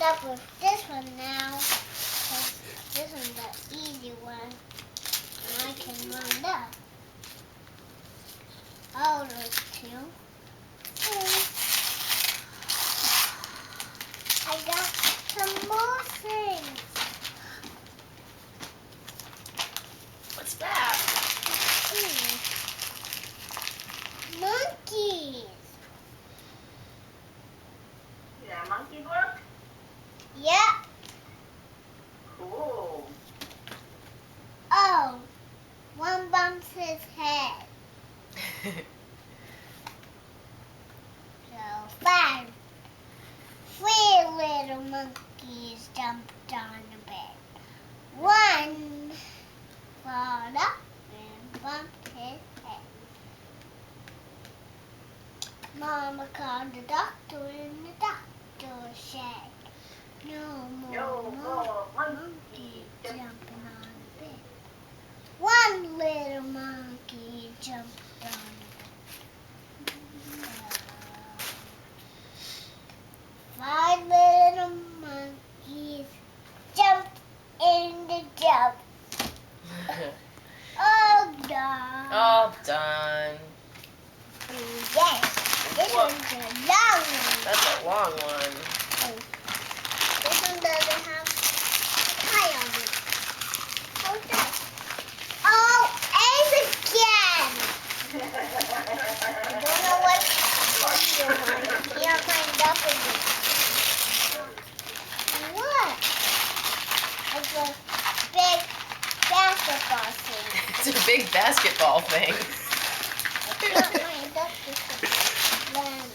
up with this one now. 'Cause this one's the easy one. And I can run that. Oh, there's two. I got some more things. What's that? Monkeys. Is that a monkey book? Yep. Cool. Oh, one bumps his head. So 5. 3 little monkeys jumped on the bed. 1 crawled up and bumped his head. Mama called the doctor and the doctor said, no more monkeys jumping on the bed. 1 little monkey jumped on the bed. 5 little monkeys jumped in the jump. All done. All done. Yes, this Whoa. one's a long one. That's a long one. This one doesn't have a tie on it. How's that? Oh, A's again. I don't know what you want. Can't find up again. What? It's a big basketball thing. It's a big basketball thing. I can't find up this one.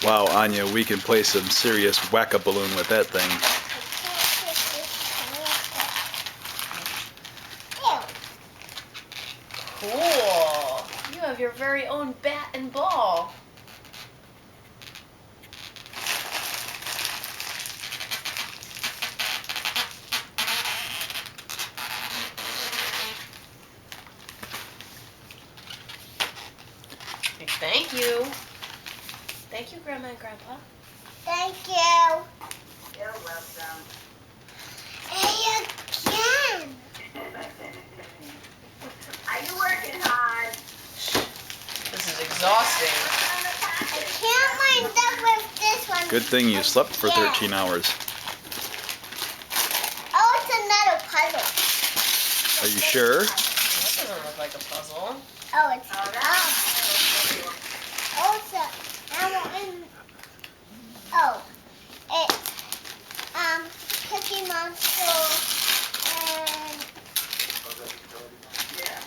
Wow, Anya, we can play some serious whack-a-balloon with that thing. Cool. You have your very own bat and ball. Thank you. Thank you, Grandma and Grandpa. Thank you. You're welcome. Hey, again. Are you working hard? This is exhausting. I can't wind up with this one. Good thing you slept for 13 hours. Oh, it's another puzzle. Are you sure? That doesn't look like a puzzle. Oh, it's Oh, that's oh, it's a animal in. Oh, it's Cookie Monster and yeah.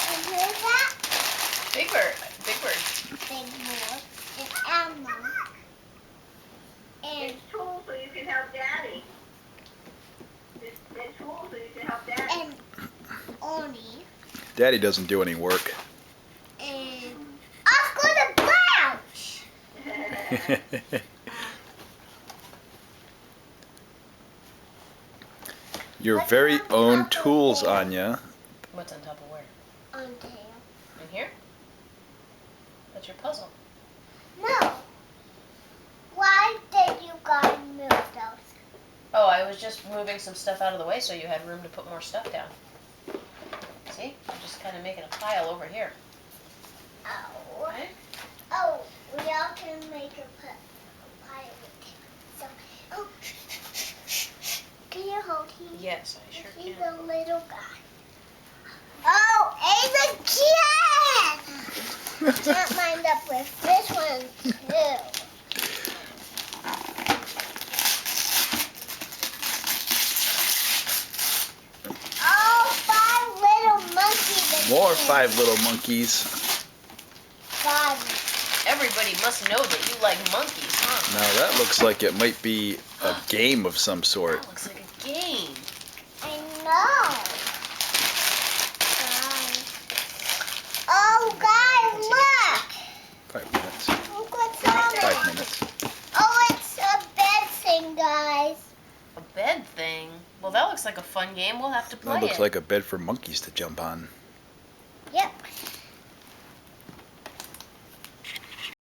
And here's that Big Bird. Big Bird. big board. It's Elmo. And It's tools so you can help Daddy. It's tools so you can help Daddy. and Oni. Daddy doesn't do any work. And Oscar the Grouch. Your very own tools, Anya. What's on top of where? On tail. In here? That's your puzzle. No. Why did you guys move those? Oh, I was just moving some stuff out of the way so you had room to put more stuff down. See? I'm just kind of making a pile over here. Oh. Okay? Oh, we all can make a pie with it. So, oh. Can you hold him? Yes, I sure He's can. a little guy. Oh, A's again! Can't wind up with this one too. Oh, 5 little monkeys again. More 5 little monkeys. 5. Everybody must know that you like monkeys, huh? Now that looks like it might be a game of some sort. That looks like a game. I know. Oh, guys, look. 5 minutes. Look what's on 5 it. minutes. Oh, it's a bed thing, guys. A bed thing? Well, that looks like a fun game. We'll have to play That looks it. like a bed for monkeys to jump on. Yep.